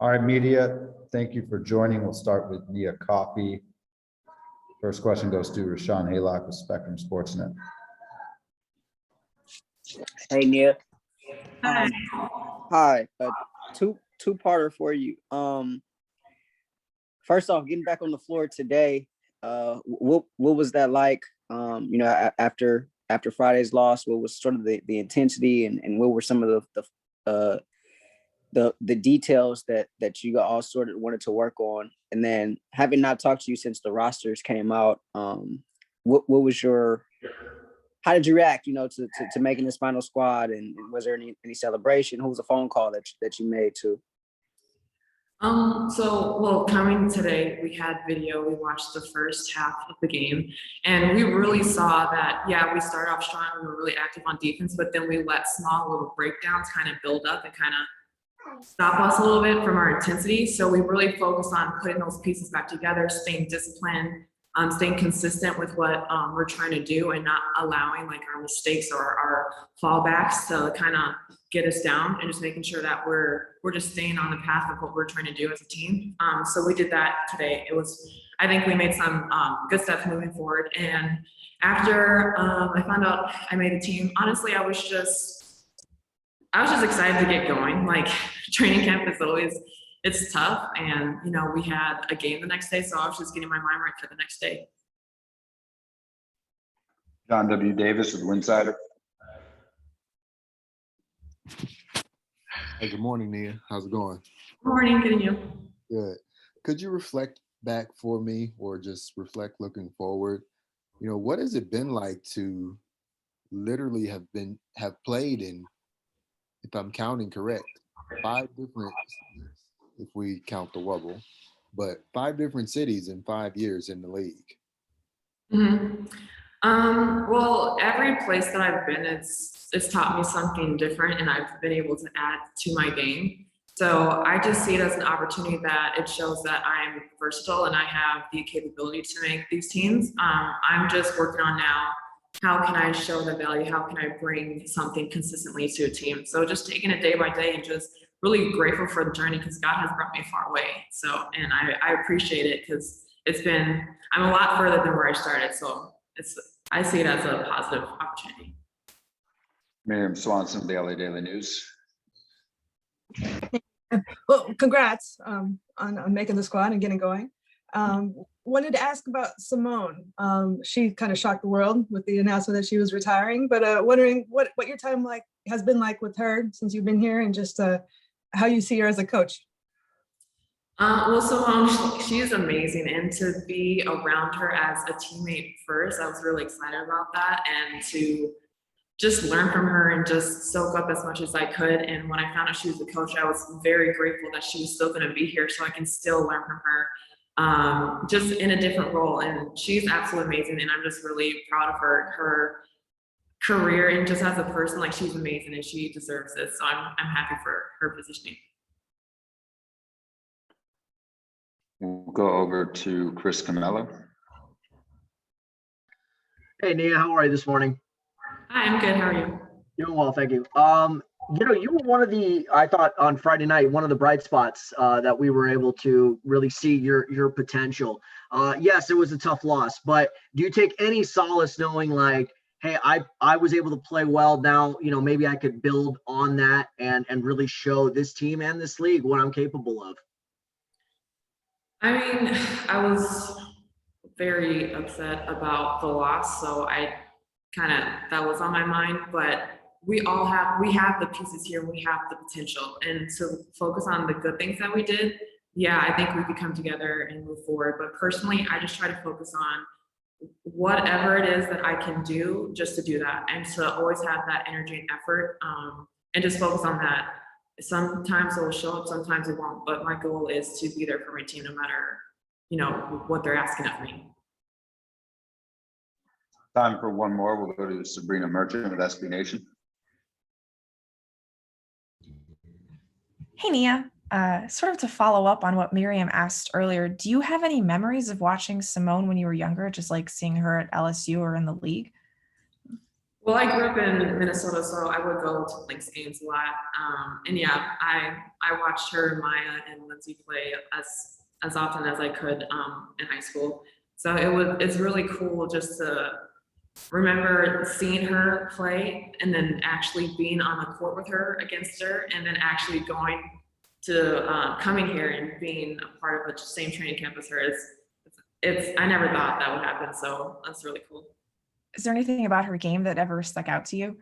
All right, media, thank you for joining. We'll start with Nia Coffey. First question goes to Rashawn Haylock with Spectrum Sportsnet. Hey, Nia. Hi. Hi. Two-parter for you. First off, getting back on the floor today, what was that like? After Friday's loss, what was sort of the intensity, and what were some of the details that you all sort of wanted to work on? And then, having not talked to you since the rosters came out, what was how did you react, to making this final squad, and was there any celebration? Who was a phone call that you made to? Coming today, we had video. We watched the first half of the game, and we really saw that, we started off strong. We were really active on defense, but then we let small little breakdowns kind of build up and kind of stop us a little bit from our intensity. So we really focused on putting those pieces back together, staying disciplined, staying consistent with what we're trying to do, and not allowing like our mistakes or our fallbacks to kind of get us down, and just making sure that we're just staying on the path of what we're trying to do as a team. So we did that today. I think we made some good steps moving forward. And after I found out I made the team, honestly, I was just excited to get going. Like, training camp is always, it's tough. And, we had a game the next day, so I was just getting my mind right for the next day. John W. Davis with Winsider. Hey, good morning, Nia. How's it going? Good morning, good and you? Good. Could you reflect back for me, or just reflect looking forward? What has it been like to literally have played in, if I'm counting correct, 5 different cities, if we count the Wubble, but 5 different cities in 5 years in the league? Mm-hmm. Well, every place that I've been, it's taught me something different, and I've been able to add to my game. So I just see it as an opportunity that it shows that I'm versatile and I have the capability to make these teams. I'm just working on now, how can I show the value? How can I bring something consistently to a team? So just taking it day by day, and just really grateful for the journey, because God has brought me far away. So, and I appreciate it, because I'm a lot further than where I started. So I see it as a positive opportunity. Miriam Swanson, the LA Daily News. Well, congrats on making the squad and getting going. Wanted to ask about Simone. She kind of shocked the world with the announcement that she was retiring, but wondering what your time has been like with her since you've been here, and just how you see her as a coach. Well, Simone, she is amazing, and to be around her as a teammate first, I was really excited about that, and to just learn from her and just soak up as much as I could. And when I found out she was the coach, I was very grateful that she was still going to be here, so I can still learn from her, just in a different role. And she's absolutely amazing, and I'm just really proud of her career, and just as a person, like, she's amazing and she deserves this. So I'm happy for her positioning. We'll go over to Chris Camello. Hey, Nia, how are you this morning? Hi, I'm good. How are you? Doing well, thank you. You were one of I thought on Friday night, one of the bright spots that we were able to really see your potential. Yes, it was a tough loss, but do you take any solace knowing, like, hey, I was able to play well. Now, maybe I could build on that and really show this team and this league what I'm capable of? I mean, I was very upset about the loss, so that was on my mind, but we have the pieces here, we have the potential, and to focus on the good things that we did, I think we could come together and move forward. But personally, I just try to focus on whatever it is that I can do, just to do that, and to always have that energy and effort, and just focus on that. Sometimes it will show up, sometimes it won't, but my goal is to be there for my team no matter, what they're asking of me. Time for one more. We'll go to Sabrina Merchant with SB Nation. Hey, Nia. Sort of to follow up on what Miriam asked earlier, do you have any memories of watching Simone when you were younger, just like seeing her at LSU or in the league? Well, I grew up in Minnesota, so I would go to Lynx games a lot. And yeah, I watched her, Maya, and Lindsay play as often as I could in high school. So it's really cool just to remember seeing her play and then actually being on the court with her against her, and then actually going to coming here and being a part of the same training camp as her. It's I never thought that would happen, so that's really cool. Is there anything about her game that ever stuck out to you?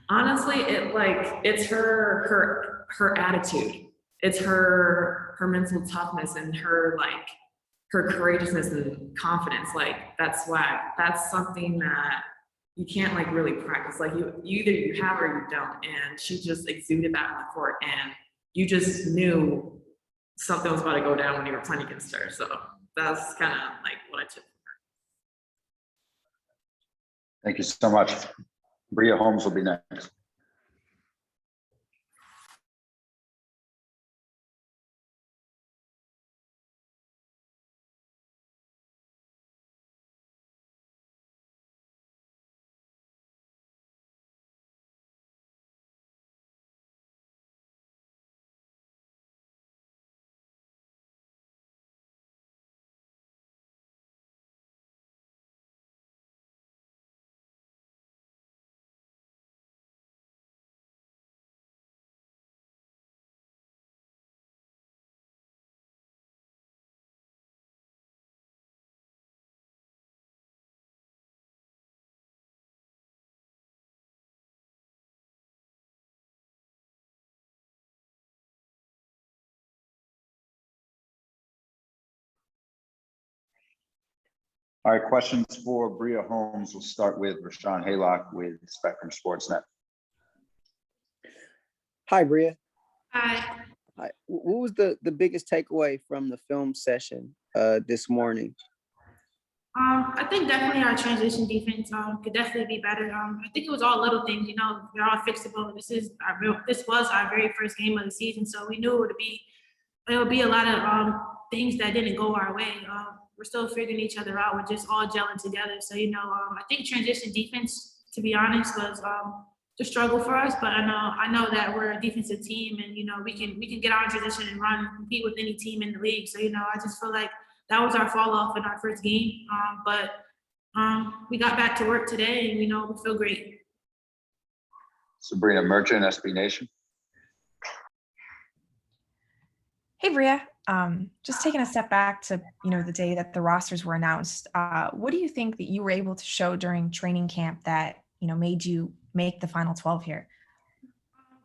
Honestly, it's her attitude. It's her mental toughness and her courageousness and confidence. Like that's something that you can't really practice. Like you either you have or you don't. And she just exuded that on the court, and you just knew something was about to go down when you were playing against her. So that's kind of like what I took. Thank you so much. Bria Holmes will be next. All right, questions for Bria Holmes. We'll start with Rashawn Haylock with Spectrum Sportsnet. Hi, Bria. Hi. Hi. What was the biggest takeaway from the film session this morning? I think definitely our transition defense could definitely be better. I think it was all little things, they're all fixable. This was our very first game of the season, so we knew it would be a lot of things that didn't go our way. We're still figuring each other out. We're just all gelling together. So I think transition defense, to be honest, was the struggle for us. But I know that we're a defensive team, and we can get out in transition and run and compete with any team in the league. So I just feel like that was our fall off in our first game. But we got back to work today, and we feel great. Sabrina Merchant, SB Nation. Hey, Bria. Just taking a step back to, the day that the rosters were announced, what do you think that you were able to show during training camp that, made you make the final 12 here?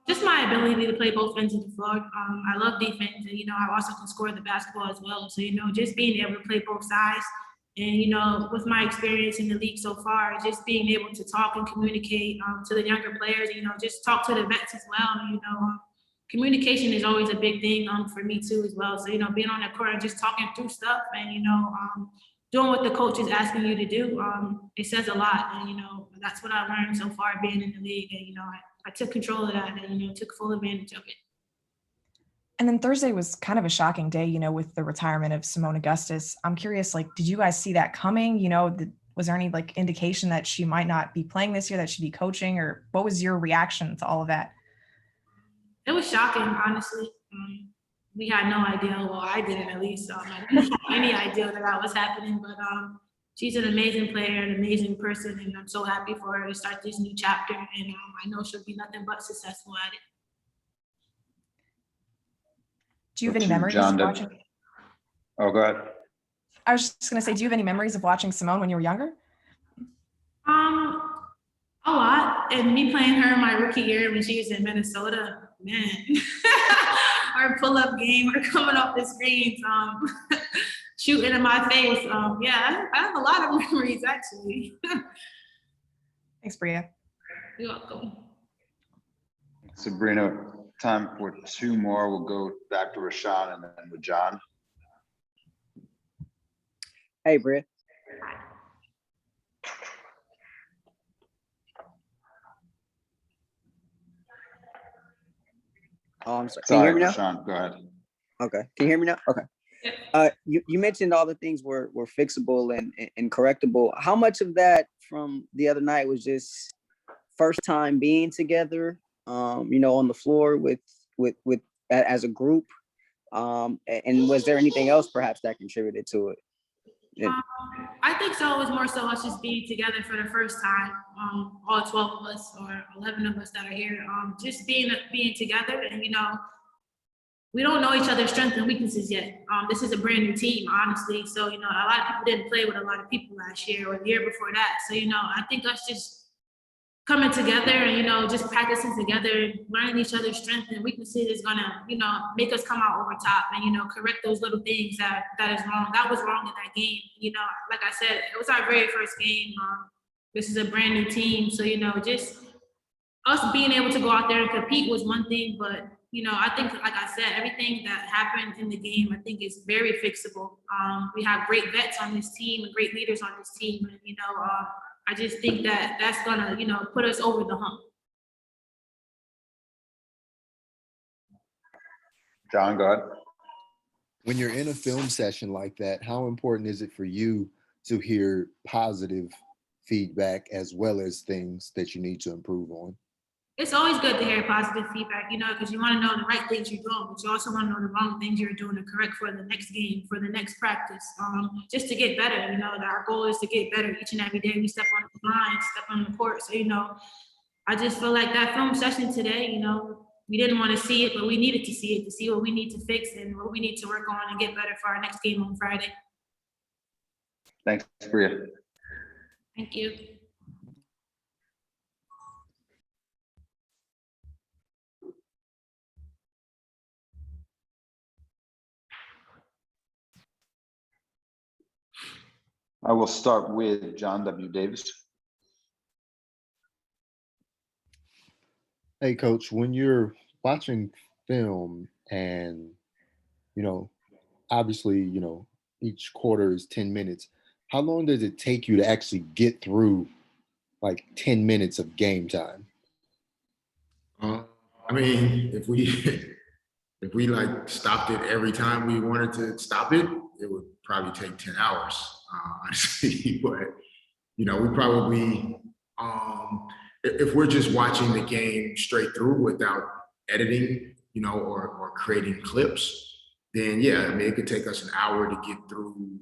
Just my ability to play both ends of the floor. I love defense, and I also can score the basketball as well. So just being able to play both sides, and with my experience in the league so far, just being able to talk and communicate to the younger players, just talk to the vets as well. Communication is always a big thing for me too as well. So being on the court and just talking through stuff, and doing what the coach is asking you to do, it says a lot. And that's what I learned so far being in the league. And I took control of that, and took full advantage of it. And then Thursday was kind of a shocking day, with the retirement of Simone Augustus. I'm curious, did you guys see that coming? Was there any indication that she might not be playing this year, that she'd be coaching, or what was your reaction to all of that? It was shocking, honestly. We had no idea. Well, I didn't at least. I didn't have any idea that was happening. But she's an amazing player, an amazing person, and I'm so happy for her to start this new chapter. And I know she'll be nothing but successful at it. Do you have any memories of watching? Oh, go ahead. I was just going to say, do you have any memories of watching Simone when you were younger? A lot. And me playing her in my rookie year when she was in Minnesota, man. Our pull-up game, we're coming off the screens, shooting in my face. Yeah, I have a lot of memories, actually. Thanks, Bria. You're welcome. Sabrina, time for two more. We'll go back to Rashawn and then with John. Hey, Bria. Oh, I'm sorry. Can you hear me now? Rashawn, go ahead. Okay. Can you hear me now? Okay. You mentioned all the things were fixable and correctable. How much of that from the other night was just first time being together, on the floor with as a group? And was there anything else perhaps that contributed to it? I think so. It was more so us just being together for the first time. All 12 of us or 11 of us that are here, just being together, and we don't know each other's strengths and weaknesses yet. This is a brand new team, honestly. So a lot of people didn't play with a lot of people last year or the year before that. So I think us just coming together and just practicing together, learning each other's strengths and weaknesses is gonna make us come out over top and correct those little things that is wrong. That was wrong in that game. Like I said, it was our very first game. This is a brand new team, so just us being able to go out there and compete was one thing, but I think, like I said, everything that happened in the game, I think is very fixable. We have great vets on this team and great leaders on this team, and I just think that that's gonna, put us over the hump. John, go ahead. When you're in a film session like that, how important is it for you to hear positive feedback as well as things that you need to improve on? It's always good to hear positive feedback, because you want to know the right things you're doing, but you also want to know the wrong things you're doing to correct for the next game, for the next practice, just to get better. That our goal is to get better each and every day. We step on the line, step on the court. So, I just feel like that film session today, we didn't want to see it, but we needed to see it to see what we need to fix and what we need to work on and get better for our next game on Friday. Thanks, Bria. Thank you. I will start with John W. Davis. Hey, Coach, when you're watching film and, obviously, each quarter is 10 minutes, how long does it take you to actually get through like 10 minutes of game time? If we like stopped it every time we wanted to stop it, it would probably take 10 hours, honestly. But, we probably, if we're just watching the game straight through without editing, or creating clips, then yeah, it could take us an hour to get through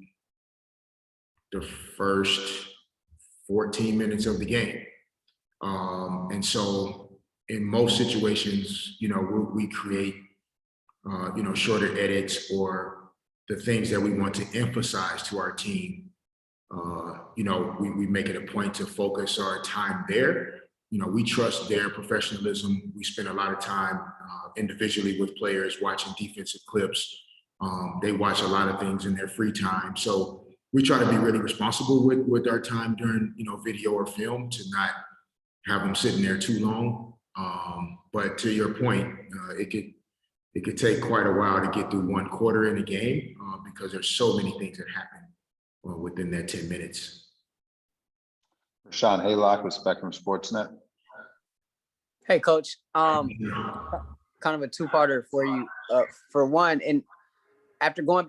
the first 14 minutes of the game. And so in most situations, we create, shorter edits or the things that we want to emphasize to our team. We make it a point to focus our time there. We trust their professionalism. We spend a lot of time individually with players watching defensive clips. They watch a lot of things in their free time. So we try to be really responsible with our time during, video or film, to not have them sitting there too long. But to your point, it could take quite a while to get through one quarter in a game because there's so many things that happen within that 10 minutes. Rashawn Haylock with Spectrum Sportsnet. Hey, Coach. Kind of a two-parter for you. For one, and after going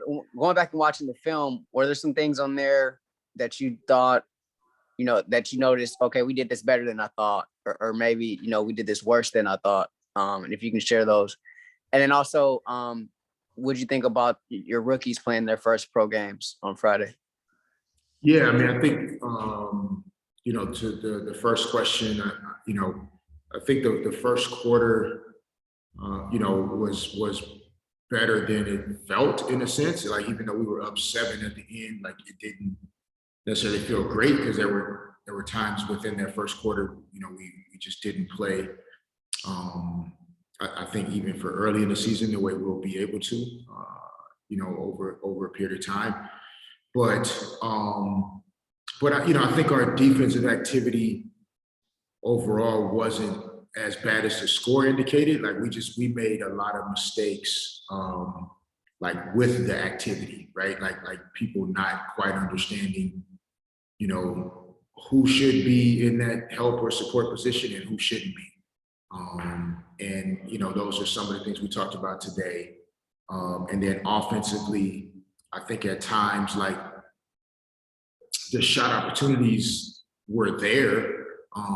back and watching the film, were there some things on there that you thought, that you noticed, okay, we did this better than I thought, or maybe, we did this worse than I thought? And if you can share those. And then also, what'd you think about your rookies playing their first pro games on Friday? Yeah, I think, to the first question, I think the first quarter, was better than it felt, in a sense. Like, even though we were up 7 at the end, like, it didn't necessarily feel great because there were times within that first quarter, we just didn't play. I think even for early in the season, the way we'll be able to, over a period of time. But I think our defensive activity overall wasn't as bad as the score indicated. Like, we made a lot of mistakes, like with the activity, right? Like people not quite understanding, who should be in that help or support position and who shouldn't be. And those are some of the things we talked about today. And then offensively, I think at times, like, the shot opportunities were there.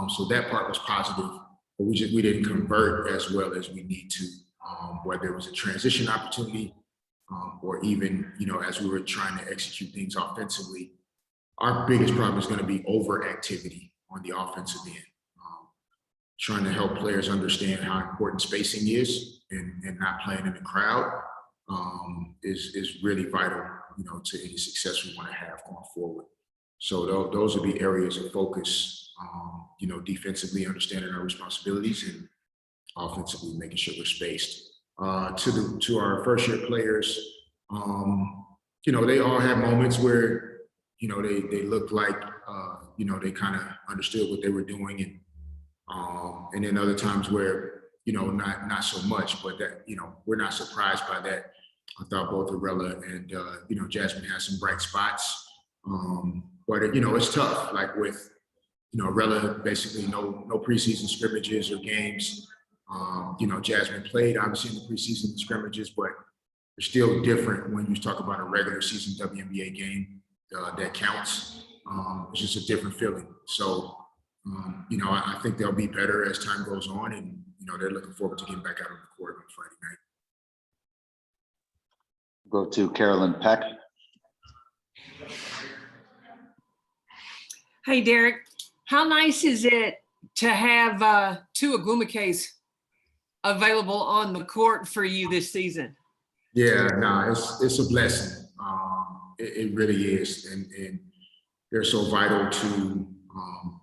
So that part was positive, but we didn't convert as well as we need to, whether it was a transition opportunity or even, as we were trying to execute things offensively. Our biggest problem is going to be overactivity on the offensive end. Trying to help players understand how important spacing is and not playing in the crowd is really vital, to any success we want to have going forward. So those would be areas of focus, defensively understanding our responsibilities and offensively making sure we're spaced. To our first year players, they all have moments where, they looked like, they kind of understood what they were doing, and then other times where, not so much, but that, we're not surprised by that. I thought both Arella and, Jasmine had some bright spots. But it's tough, like with, Arella, basically no preseason scrimmages or games. Jasmine played obviously in the preseason scrimmages, but it's still different when you talk about a regular season WNBA game that counts. It's just a different feeling. So, I think they'll be better as time goes on, and, they're looking forward to getting back out on the court on Friday night. Go to Carolyn Peck. Hey, Derek, how nice is it to have two Agumekes available on the court for you this season? Yeah, no, it's a blessing. It really is, and they're so vital to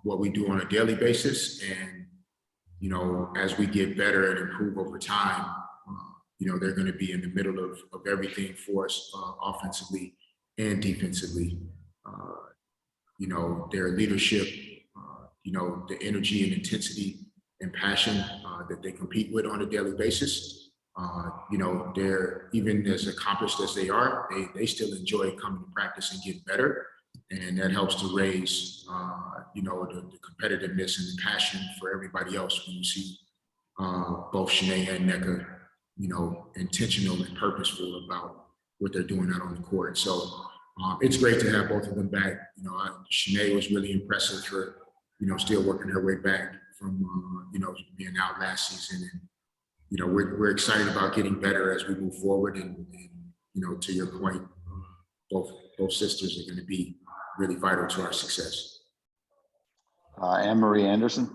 what we do on a daily basis. And as we get better and improve over time, they're going to be in the middle of everything for us, offensively and defensively. Their leadership, the energy and intensity and passion that they compete with on a daily basis. They're, even as accomplished as they are, they still enjoy coming to practice and getting better. And that helps to raise, the competitiveness and the passion for everybody else when you see both Shanae and Nneka, intentional and purposeful about what they're doing out on the court. So it's great to have both of them back. Shanae was really impressive for, still working her way back from, being out last season. And, we're excited about getting better as we move forward. And to your point, both sisters are going to be really vital to our success. Anne-Marie Anderson.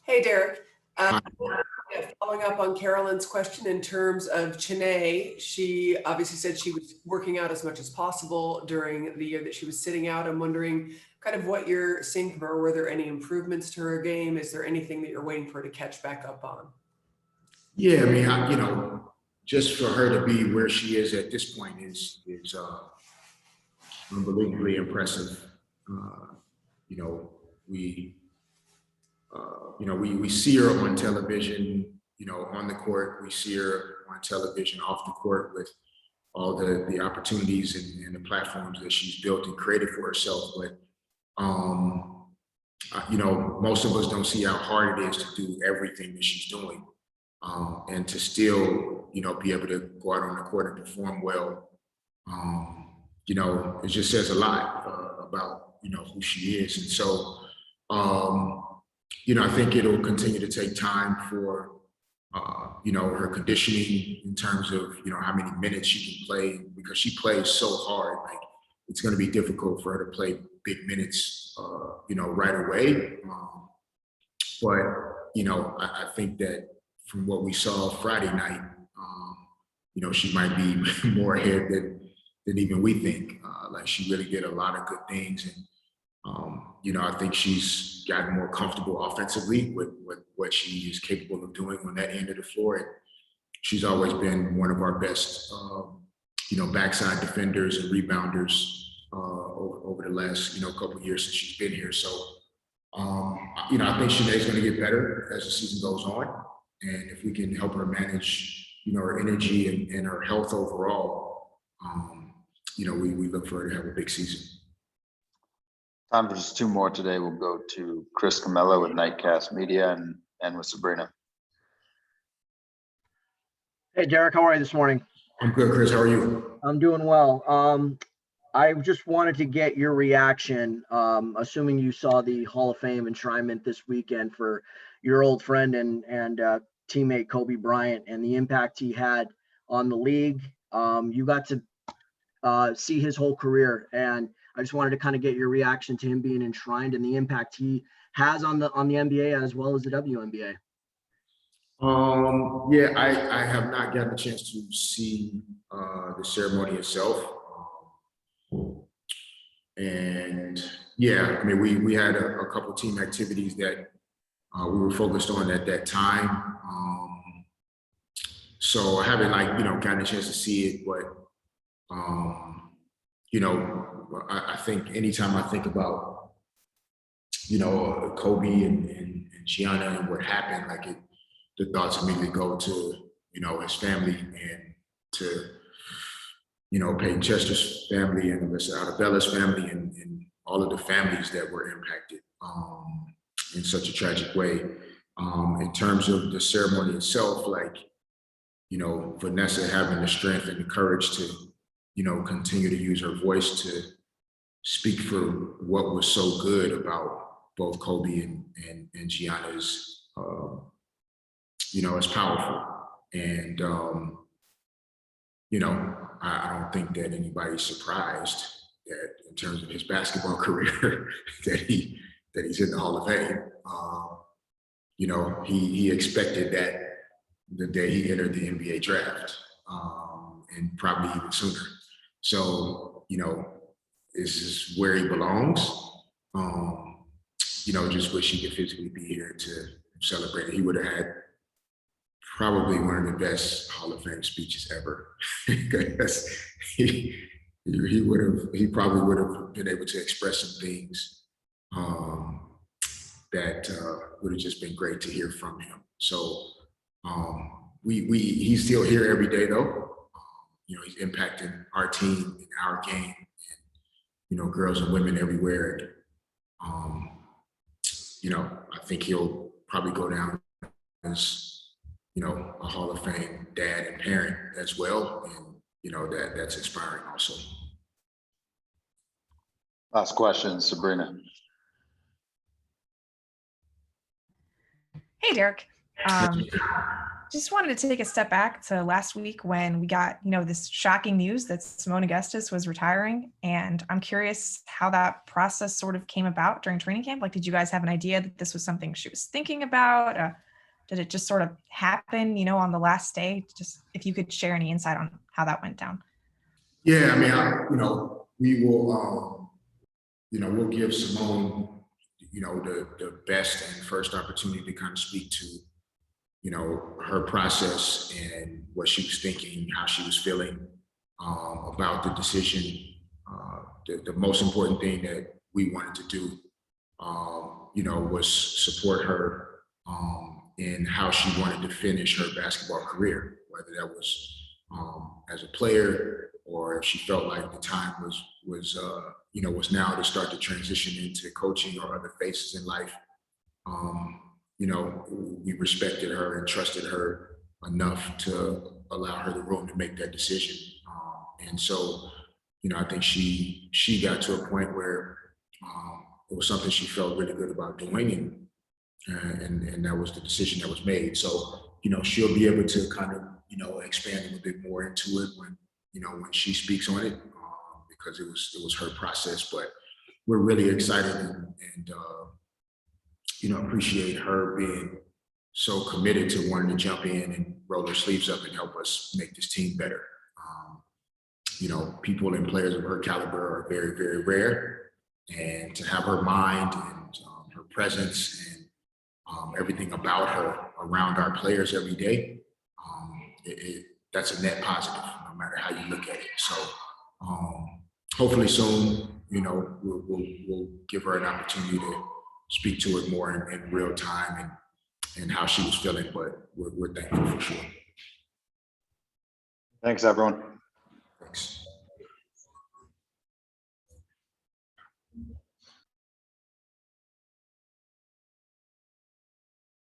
Hey, Derek. Following up on Carolyn's question in terms of Chene, she obviously said she was working out as much as possible during the year that she was sitting out. I'm wondering kind of what you're seeing from her. Were there any improvements to her game? Is there anything that you're waiting for her to catch back up on? Yeah, I mean, just for her to be where she is at this point is unbelievably impressive. We see her on television, on the court. We see her on television, off the court, with all the opportunities and the platforms that she's built and created for herself. But, most of us don't see how hard it is to do everything that she's doing, and to still, be able to go out on the court and perform well. It just says a lot about, who she is. And so, I think it'll continue to take time for, her conditioning in terms of, how many minutes she can play, because she plays so hard. Like, it's going to be difficult for her to play big minutes, right away. But, I think that from what we saw Friday night, she might be more ahead than even we think. Like, she really did a lot of good things. And, I think she's gotten more comfortable offensively with what she is capable of doing on that end of the floor. And she's always been one of our best, backside defenders and rebounders over the last, couple of years since she's been here. So, I think Shanae's going to get better as the season goes on. And if we can help her manage, her energy and her health overall, we look for her to have a big season. Time for just two more today. We'll go to Chris Camella with Nightcast Media and with Sabrina. Hey, Derek, how are you this morning? I'm good, Chris. How are you? I'm doing well. I just wanted to get your reaction, assuming you saw the Hall of Fame enshrinement this weekend for your old friend and teammate Kobe Bryant and the impact he had on the league. You got to see his whole career, and I just wanted to kind of get your reaction to him being enshrined and the impact he has on the NBA as well as the WNBA. Yeah, I have not gotten a chance to see the ceremony itself. And yeah, I mean, we had a couple team activities that we were focused on at that time. So I haven't gotten a chance to see it, but I think anytime I think about, Kobe and Gianna and what happened, the thoughts immediately go to, his family and to, Peyton Chester's family and Alyssa Arabella's family and all of the families that were impacted in such a tragic way. In terms of the ceremony itself, Vanessa having the strength and the courage to, continue to use her voice to speak for what was so good about both Kobe and Gianna's, is powerful. And, I don't think that anybody's surprised that in terms of his basketball career that he's in the Hall of Fame. He expected that the day he entered the NBA draft, and probably even sooner. So, this is where he belongs. Just wish he could physically be here to celebrate it. He would have had probably one of the best Hall of Fame speeches ever. Because he probably would have been able to express some things that would have just been great to hear from him. So he's still here every day though. He's impacting our team and our game and, girls and women everywhere. I think he'll probably go down as, a Hall of Fame dad and parent as well. And, that's inspiring also. Last question, Sabrina. Hey, Derek. Just wanted to take a step back to last week when we got, this shocking news that Seimone Augustus was retiring. And I'm curious how that process sort of came about during training camp. Did you guys have an idea that this was something she was thinking about? Did it just sort of happen, on the last day? Just if you could share any insight on how that went down. Yeah, I mean, we will, we'll give Seimone, the best and first opportunity to kind of speak to, her process and what she was thinking, how she was feeling about the decision. The most important thing that we wanted to do, was support her in how she wanted to finish her basketball career, whether that was as a player or if she felt like the time was now to start to transition into coaching or other phases in life. We respected her and trusted her enough to allow her the room to make that decision. And so, I think she got to a point where it was something she felt really good about doing, and that was the decision that was made. So, she'll be able to kind of, expand a little bit more into it when she speaks on it, because it was her process. But we're really excited and appreciate her being so committed to wanting to jump in and roll her sleeves up and help us make this team better. People and players of her caliber are very, very rare, and to have her mind and her presence and everything about her around our players every day, that's a net positive, no matter how you look at it. So hopefully soon, we'll give her an opportunity to speak to it more in real time and how she was feeling, but we're thankful for sure. Thanks, everyone.